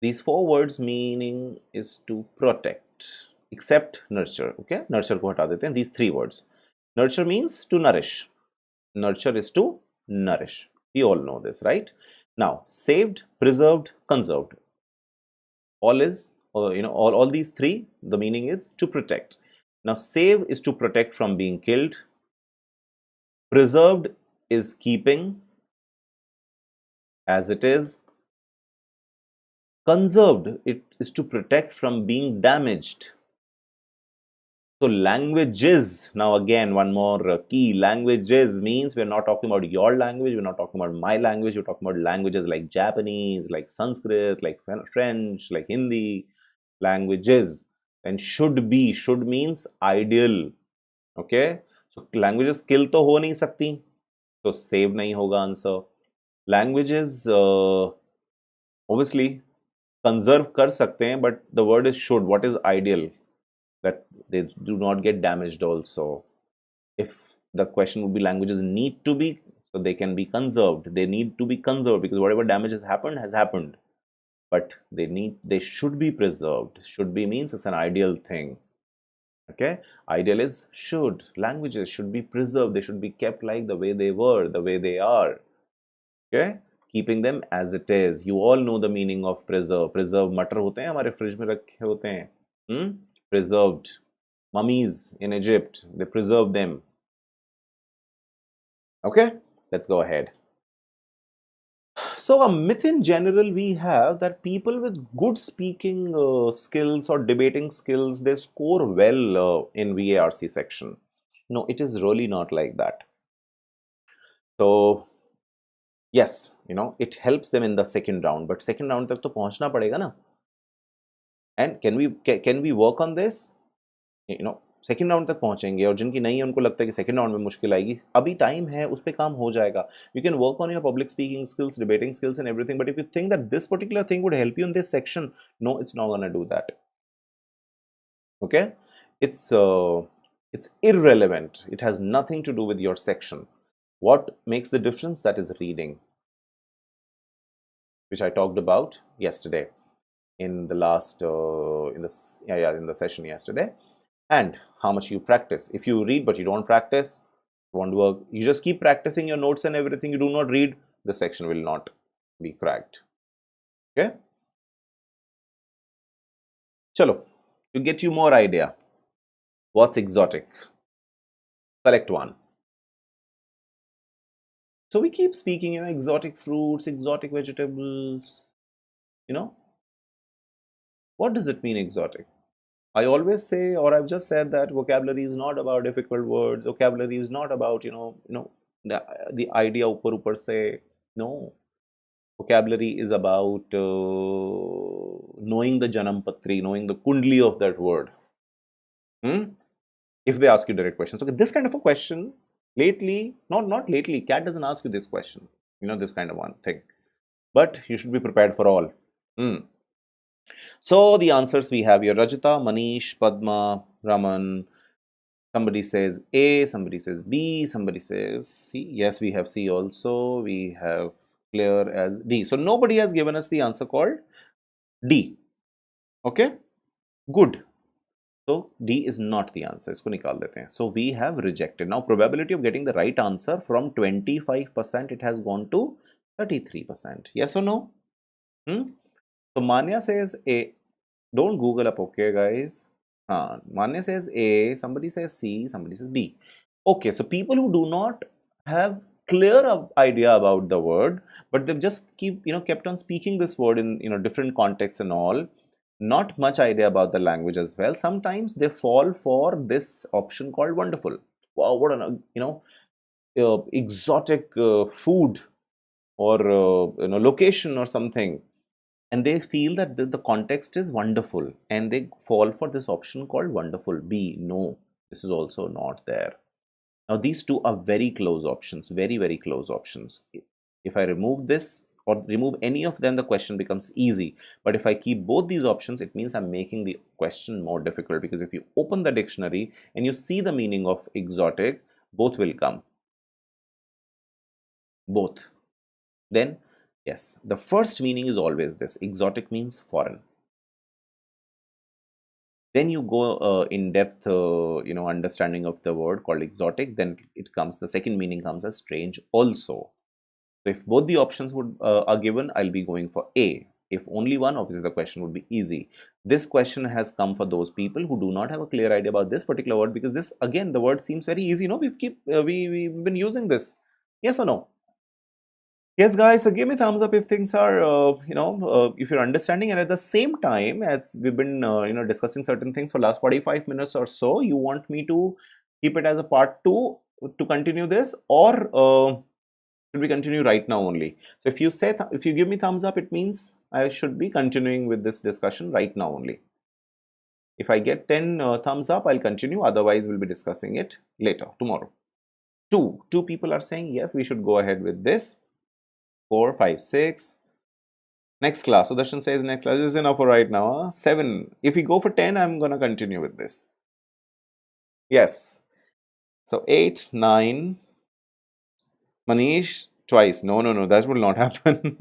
These four words meaning is to protect, except nurture. Okay, nurture को हटा देते हैं. These three words. Nurture means to nourish. Nurture is to nourish. We all know this, right? Now, saved, preserved, conserved. All is, all these three, the meaning is to protect. Now, save is to protect from being killed. Preserved is keeping as it is. Conserved, it is to protect from being damaged. So languages, now again one more key, languages means we're not talking about your language, we're not talking about my language, we're talking about languages like Japanese, like Sanskrit, like French, like Hindi, languages. And should means ideal. Okay, so languages kill to ho nahi sakti, so save nahi hoga answer. Languages obviously conserve kar sakte hain, but the word is should. What is ideal? That they do not get damaged also. If the question would be languages need to be, so they can be conserved. They need to be conserved because whatever damage has happened. But they should be preserved. Should be means it's an ideal thing. Okay, ideal is should. Languages should be preserved. They should be kept like the way they were, the way they are. Okay, keeping them as it is. You all know the meaning of preserve. Preserve मटर होते हैं हमारे fridge में रखे होते हैं. Preserved. Mummies in Egypt, they preserve them. Okay, let's go ahead. So a myth in general we have that people with good speaking skills or debating skills, they score well in VARC section. No, it is really not like that. So yes, it helps them in the second round, but second round tak to पहुंचना पड़ेगा ना. And can we work on this? Second round तक पहुंचेंगे, और जिनकी नहीं है उनको लगता है कि सेकेंड राउंड में मुश्किल आएगी, अभी टाइम है, उस पर काम हो जाएगा. You can work on your public speaking skills, debating skills and everything, but if you think that this particular thing would help you in this section, no, it's not gonna do that. Okay, it's irrelevant. It has nothing to do with your section. What makes the difference? That is reading, which I talked about yesterday in the last in the session yesterday. And how much you practice. If you read but you don't practice, it won't work. You just keep practicing your notes and everything, you do not read, the section will not be cracked. Okay, chalo, to get you more idea, what's exotic? Select one. So we keep speaking, exotic fruits, exotic vegetables, what does it mean, exotic? I always say, or I've just said, that vocabulary is not about difficult words. Vocabulary is not about, the idea upar se. No. Vocabulary is about knowing the Janampatri, knowing the Kundli of that word. If they ask you direct questions. Okay, this kind of a question, lately, not lately, CAT doesn't ask you this question, this kind of one thing. but you should be prepared for all. So the answers we have here: Rajita, Manish, Padma, Raman. Somebody says A, somebody says B, somebody says C. Yes, we have C also. We have clear as D. So nobody has given us the answer called D. Okay, good. So D is not the answer. इसको निकाल देते हैं. So we have rejected. Now probability of getting the right answer from 25% it has gone to 33%. Yes or no? So Manya says A. Don't Google up, okay, guys. Manya says A, somebody says C, somebody says B. Okay, so people who do not have clear idea about the word, but they've just kept on speaking this word in different contexts and all, not much idea about the language as well. Sometimes they fall for this option called wonderful. Wow, what an exotic food or location or something. And they feel that the context is wonderful and they fall for this option called wonderful. B, no, this is also not there. Now these two are very close options, very, very close options. If I remove this or remove any of them, the question becomes easy. But if I keep both these options, it means I'm making the question more difficult, because if you open the dictionary and you see the meaning of exotic, both will come. Both. Then yes, the first meaning is always this: exotic means foreign. Then you go in depth, understanding of the word called exotic. Then it comes, the second meaning comes as strange also. So if both the options are given, I'll be going for A. If only one, obviously the question would be easy. This question has come for those people who do not have a clear idea about this particular word, because this, again, the word seems very easy. No, we've been using this. Yes or no? Yes, guys, so give me thumbs up if things are, if you're understanding. And at the same time, as we've been, discussing certain things for last 45 minutes or so, you want me to keep it as a part 2 to continue this, or should we continue right now only? So if you give me thumbs up, it means I should be continuing with this discussion right now only. If I get 10 thumbs up, I'll continue. Otherwise, we'll be discussing it later, tomorrow. Two people are saying yes, we should go ahead with this. 4, 5, 6. Next class. So Darshan says next class. This is enough for right now. 7. If we go for 10, I'm gonna continue with this. Yes. So 8, 9. Manish, twice. No, that will not happen.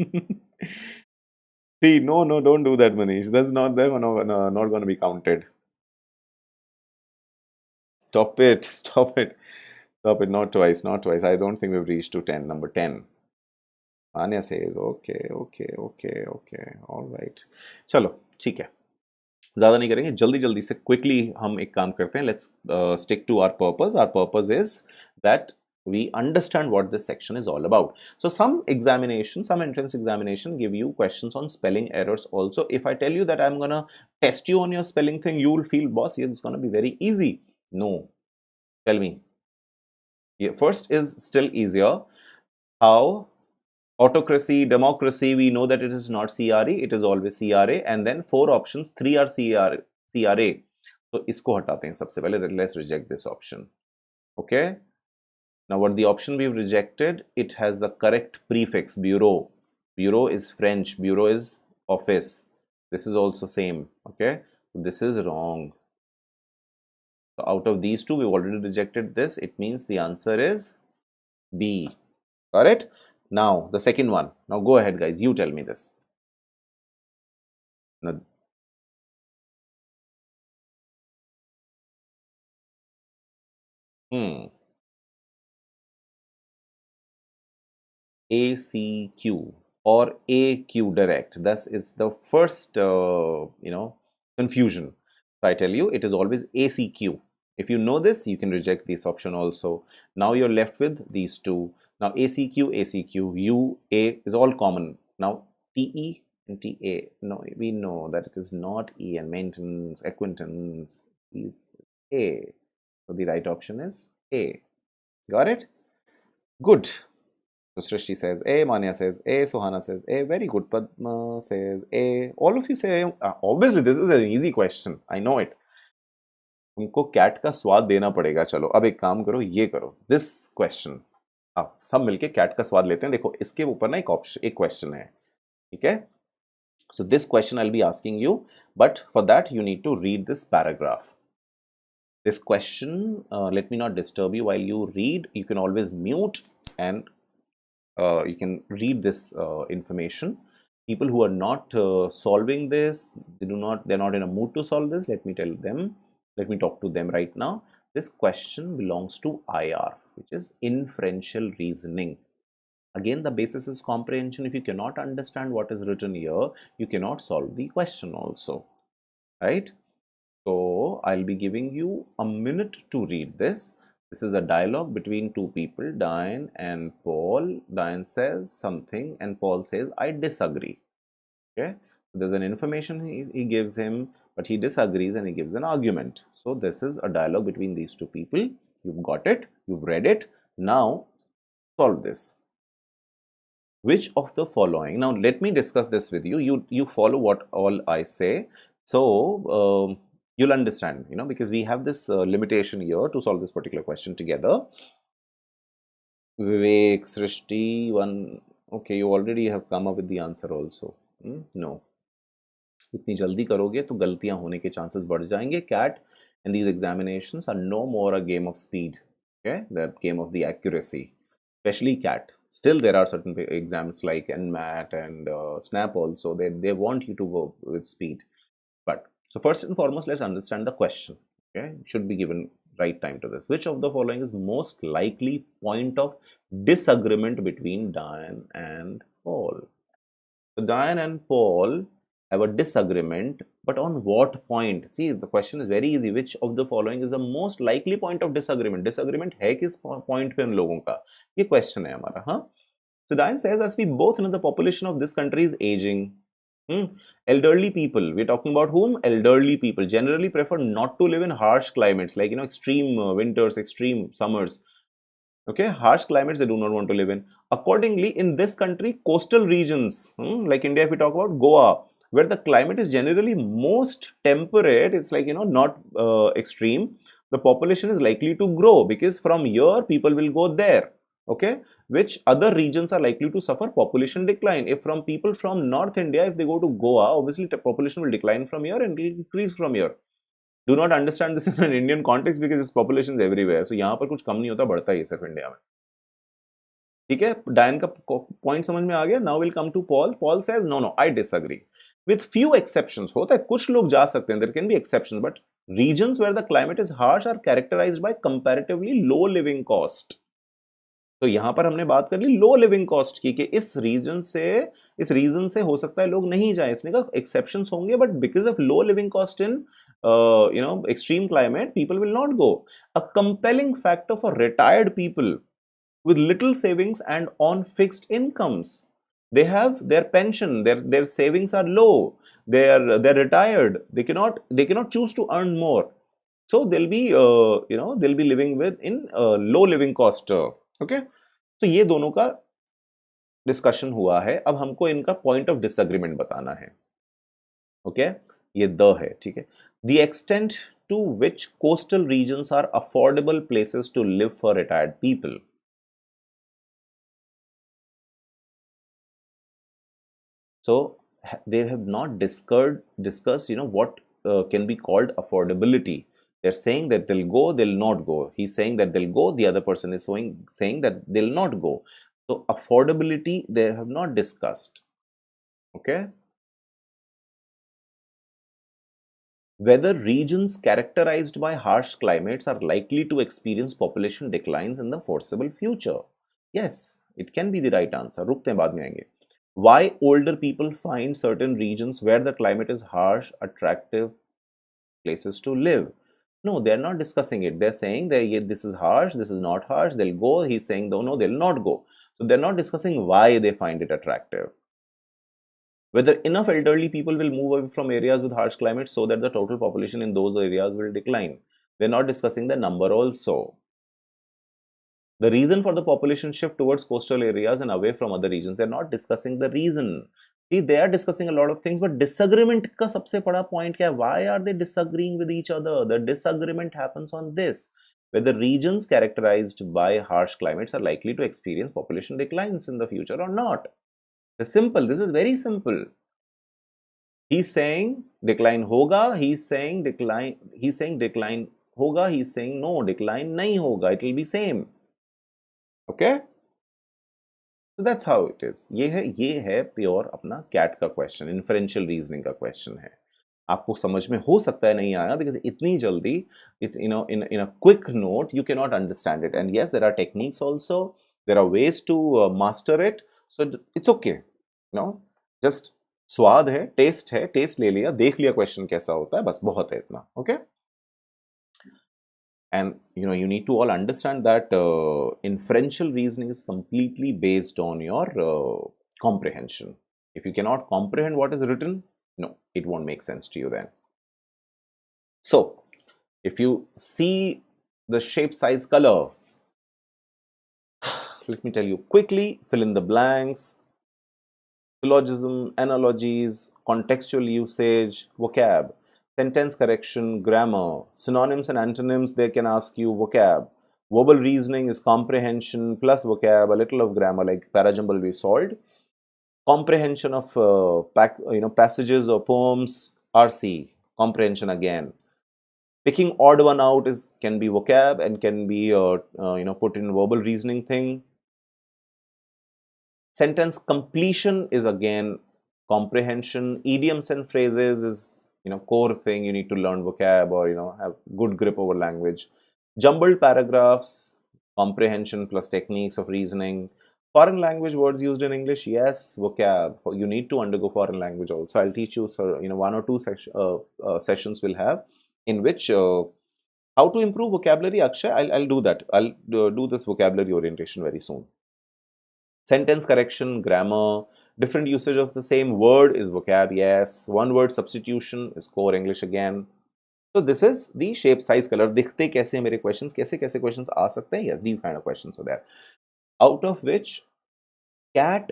See, no, don't do that, Manish. That's not there. No, not gonna be counted. Stop it. Not twice. I don't think we've reached to 10. Number 10. Anya says, okay. All right. चलो, ठीक है. ज़्यादा नहीं करेंगे. जल्दी से quickly हम एक काम करते हैं. Let's stick to our purpose. Our purpose is that we understand what this section is all about. So some entrance examination give you questions on spelling errors also. If I tell you that I'm gonna test you on your spelling thing, you will feel, boss, it's gonna be very easy. No. Tell me. First is still easier. How? Autocracy, democracy, we know that it is not CRE, it is always CRA, and then 4 options, 3 are CRA. So isko hatate hain sabse pehle. Let's reject this option. Okay. Now what the option we've rejected, it has the correct prefix, bureau. Bureau is French, bureau is office. This is also same. Okay. This is wrong. So out of these two, we've already rejected this. It means the answer is B. Got it? Now, the second one. Now, go ahead, guys. You tell me this. Now, ACQ or AQ direct. This is the first, confusion. So, I tell you, it is always ACQ. If you know this, you can reject this option also. Now, you're left with these two. Now, ACQ, U, A is all common. Now, TE and TA. No, we know that it is not E, and maintenance, acquaintance is A. So, the right option is A. Got it? Good. So, Srishti says A, Manya says A, Suhana says A. Very good. Padma says A. All of you say obviously, this is an easy question. I know it. उनको cat का स्वाद देना पड़ेगा. चलो अब एक काम करो, ये करो. This question. अब सब मिलके कैट का स्वाद लेते हैं. देखो इसके ऊपर ना एक क्वेश्चन है. Okay, so this question I'll be asking you, but for that you need to read this paragraph. This question, let me not disturb you while you read. You can always mute and you can read this information. People who are not solving this, they're not in a mood to solve this. Let me talk to them right now. This question belongs to IR, which is inferential reasoning. Again, the basis is comprehension. If you cannot understand what is written here, you cannot solve the question also, right? So I'll be giving you a minute to read this. This is a dialogue between two people, Diane and Paul. Diane says something and Paul says, I disagree. Okay, so there's an information he gives him, but he disagrees and he gives an argument. So this is a dialogue between these two people. You've got it, you've read it. Now solve this. Which of the following, now let me discuss this with you. You follow what all I say. So you'll understand, because we have this limitation here to solve this particular question together. Vivek, Srishti, one, okay, you already have come up with the answer also. No. इतनी जल्दी करोगे तो गलतियां होने के chances बढ़ जाएंगे. CAT and these examinations are no more a game of speed. Okay, the game of the accuracy, especially CAT. Still, there are certain exams like MAT and SNAP also. They want you to go with speed. But so first and foremost, let's understand the question. Okay, should be given right time to this. Which of the following is most likely point of disagreement between Diane and Paul? So Diane and Paul have a disagreement, but on what point? See, the question is very easy. Which of the following is the most likely point of disagreement? Disagreement है किस point पे उन लोगों का? ये question है हमारा, हाँ? So Diane says, as we both know, the population of this country is aging. Elderly people, we're talking about whom? Elderly people generally prefer not to live in harsh climates like extreme winters, extreme summers. Okay, harsh climates they do not want to live in. Accordingly, in this country, coastal regions like India, if we talk about Goa, where the climate is generally most temperate, it's like not extreme, the population is likely to grow because from here people will go there. Okay, which other regions are likely to suffer population decline? If from people from North India, if they go to Goa, obviously the population will decline from here and increase from here. Do not understand this in an Indian context because this population is everywhere. So यहाँ पर कुछ कम नहीं होता, बढ़ता ही है सिर्फ India में. ठीक है, डायन का पॉइंट समझ में आ गया. Now we'll come to Paul. Paul says no, I disagree. With few exceptions, होता है कुछ लोग जा सकते हैं. There can be exceptions, but regions where the climate is harsh are characterized by comparatively low living cost. तो यहाँ पर हमने बात कर ली लो लिविंग कॉस्ट की कि इस रीजन से हो सकता है लोग नहीं जाए. इसने कहा एक्सेप्शंस होंगे, but because of low living cost in extreme climate, people will not go. A compelling factor for retired people with little savings and on fixed incomes. They have their pension, their savings are low. They're retired. They cannot choose to earn more. So they'll be living in low living cost. Okay, तो ये दोनों का discussion हुआ है. अब हमको इनका point of disagreement बताना है. ओके, ये द है, ठीक है. The extent to which coastal regions are affordable places to live for retired people. So they have not discussed what can be called affordability. They're saying that they'll go, they'll not go. He's saying that they'll go, the other person is saying that they'll not go. So affordability they have not discussed. Okay, whether regions characterized by harsh climates are likely to experience population declines in the foreseeable future. Yes, it can be the right answer. रुकते हैं, बाद में आएंगे. Why older people find certain regions where the climate is harsh attractive places to live? No, they're not discussing it. They're saying that yeah, this is harsh, this is not harsh, they'll go. He's saying no, they'll not go. So they're not discussing why they find it attractive. Whether enough elderly people will move away from areas with harsh climates so that the total population in those areas will decline. They're not discussing the number also. The reason for the population shift towards coastal areas and away from other regions, they're not discussing the reason. See, they are discussing a lot of things, but disagreement का सबसे बड़ा point क्या है? Why are they disagreeing with each other? The disagreement happens on this. Whether regions characterized by harsh climates are likely to experience population declines in the future or not. Simple. This is very simple. He's saying decline hoga. He's saying decline. He's saying decline hoga. He's saying no, decline nahi hoga. It will be same. Okay. So that's how it is. ये है pure अपना cat का question, inferential reasoning का question है. आपको समझ में हो सकता है नहीं आया बिकॉज इतनी जल्दी in a quick note you cannot understand it, and yes there are techniques also, there are ways to master it, so it's okay, just स्वाद है, टेस्ट ले लिया, देख लिया क्वेश्चन कैसा होता है, बस बहुत है इतना. Okay. And you need to all understand that inferential reasoning is completely based on your comprehension. If you cannot comprehend what is written, no, it won't make sense to you then. So if you see the shape, size, color, let me tell you quickly, fill in the blanks, syllogism, analogies, contextual usage, vocab, sentence correction, grammar, synonyms and antonyms. They can ask you vocab. Verbal reasoning is comprehension plus vocab, a little of grammar, like parajumble we solved. Comprehension of passages or poems, RC, comprehension again. Picking odd one out can be vocab and can be put in verbal reasoning thing. Sentence completion is again comprehension. Idioms and phrases is core thing. You need to learn vocab or have good grip over language. Jumbled paragraphs, comprehension plus techniques of reasoning. Foreign language words used in English, yes, vocab. You need to undergo foreign language also. I'll teach you, so one or two sessions we'll have in which how to improve vocabulary. Akshay, I'll do that. I'll do this vocabulary orientation very soon. Sentence correction, grammar, different usage of the same word is vocab, yes. One word substitution is core English again. So this is the shape, size, color. दिखते कैसे मेरे questions, कैसे questions आ सकते हैं? Yes, these kind of questions are there. Out of which CAT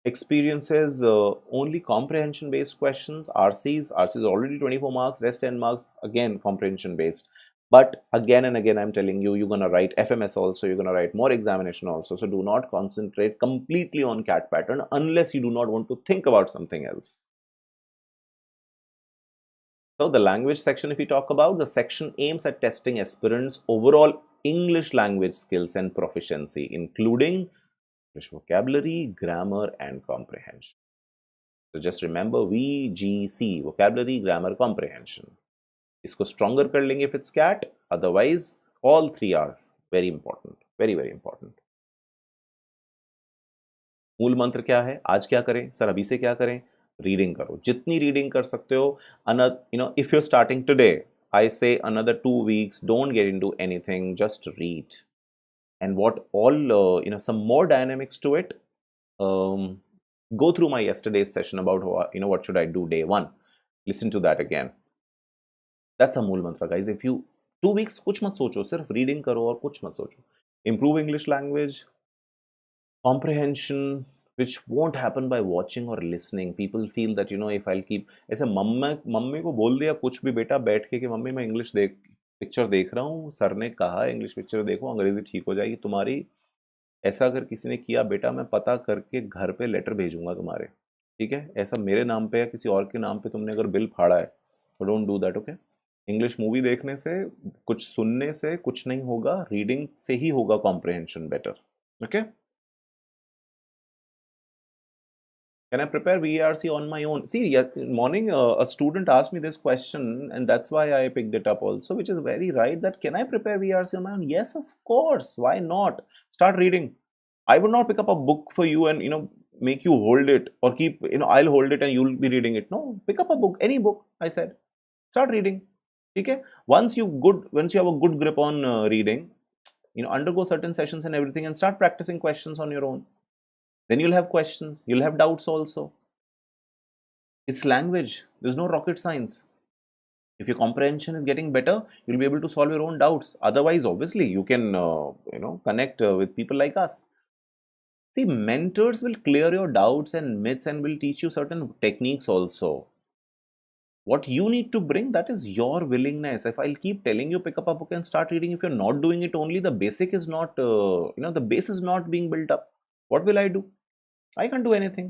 experiences only comprehension based questions. RCs is already 24 marks, rest 10 marks, again comprehension based. But again and again I'm telling you, you're going to write FMS also, you're going to write more examination also. So do not concentrate completely on CAT pattern unless you do not want to think about something else. So the language section, if we talk about, the section aims at testing aspirants' overall English language skills and proficiency, including English vocabulary, grammar and comprehension. So just remember VGC, vocabulary, grammar, comprehension. इसको stronger कर लेंगे if it's CAT, otherwise all three are very important, very very important. मूल मंत्र क्या है? आज क्या करें सर? अभी से क्या करें? रीडिंग करो, जितनी रीडिंग कर सकते हो. If you're starting today, I say another 2 weeks, don't get into anything, just read. And what all some more dynamics to it, go through my yesterday's session about what should I do day 1. Listen to that again. That's a मूल मंत्र, guys. If you 2 weeks कुछ मत सोचो, सिर्फ reading करो और कुछ मत सोचो. Improve English language, comprehension, which won't happen by watching or listening. People feel that if I'll keep ऐसे मम्मी को बोल दिया कुछ भी बेटा बैठ के कि मम्मी मैं इंग्लिश पिक्चर देख रहा हूँ, सर ने कहा इंग्लिश पिक्चर देखो अंग्रेजी ठीक हो जाएगी तुम्हारी. ऐसा अगर किसी ने किया बेटा, मैं पता करके घर पे लेटर भेजूंगा तुम्हारे, ठीक है? ऐसा मेरे नाम पे या किसी और के नाम पे तुमने अगर बिल फाड़ा है, तो don't do that. Okay. English movie देखने से, कुछ सुनने से कुछ नहीं होगा, रीडिंग से ही होगा comprehension better. Okay. Can I prepare VARC on my own? See, morning a student asked me this question, and that's why I picked it up also, which is very right, that can I prepare VARC on my own? Yes, of course. Why not? Start reading. I would not pick up a book for you and make you hold it, or keep I'll hold it and you'll be reading it. No, pick up a book, any book. I said, start reading. Okay. Once you have a good grip on reading, undergo certain sessions and everything, and start practicing questions on your own. Then you'll have questions, you'll have doubts also. It's language, there's no rocket science. If your comprehension is getting better, you'll be able to solve your own doubts. Otherwise, obviously, you can connect with people like us. See, mentors will clear your doubts and myths and will teach you certain techniques also. What you need to bring, that is your willingness. If I'll keep telling you pick up a book and start reading, if you're not doing it, only the basic is not, the base is not being built up, what will I do? I can't do anything.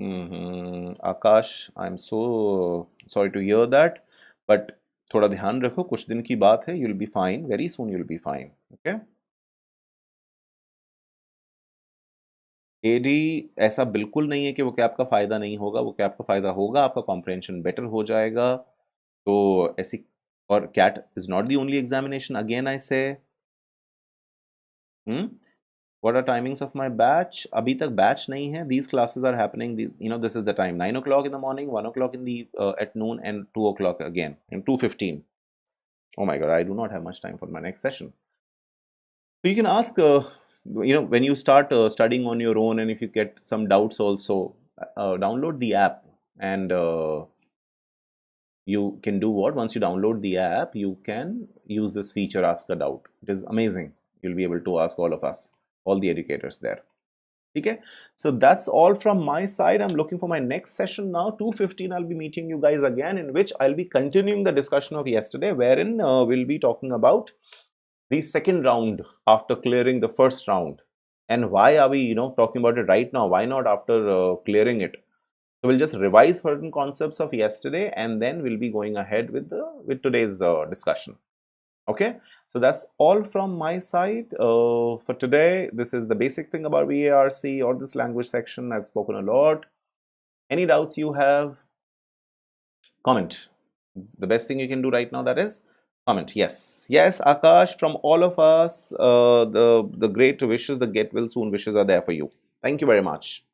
Akash, I am so sorry to hear that, but थोड़ा ध्यान रखो, कुछ दिन की बात है, you will be fine, very soon you will be fine, okay. एडी, ऐसा बिल्कुल नहीं है कि वो कैप का फ़ायदा नहीं होगा, वो कैप का फ़ायदा होगा, आपका कॉम्प्रहेंशन बेटर हो जाएगा। तो ऐसी, और CAT is not the only examination, again I say. What are timings of my batch? अभी तक बैच नहीं है. These classes are happening, this is the time, 9 o'clock in the morning, 1 o'clock in the at noon, and 2 o'clock again, and 2:15. Oh my God, I do not have much time for my next session. So you can ask, when you start studying on your own, and if you get some doubts also, download the app, and you can do what? Once you download the app, you can use this feature, Ask a Doubt. It is amazing. You'll be able to ask all of us, all the educators there. Okay, so that's all from my side. I'm looking for my next session now. 2:15, I'll be meeting you guys again, in which I'll be continuing the discussion of yesterday, wherein we'll be talking about the second round after clearing the first round. And why are we, talking about it right now? Why not after clearing it? So we'll just revise certain concepts of yesterday, and then we'll be going ahead with today's discussion. Okay, so that's all from my side for today. This is the basic thing about VARC or this language section. I've spoken a lot. Any doubts you have, comment. The best thing you can do right now, that is comment. Yes, Akash, from all of us, the great wishes, the get well soon wishes are there for you. Thank you very much.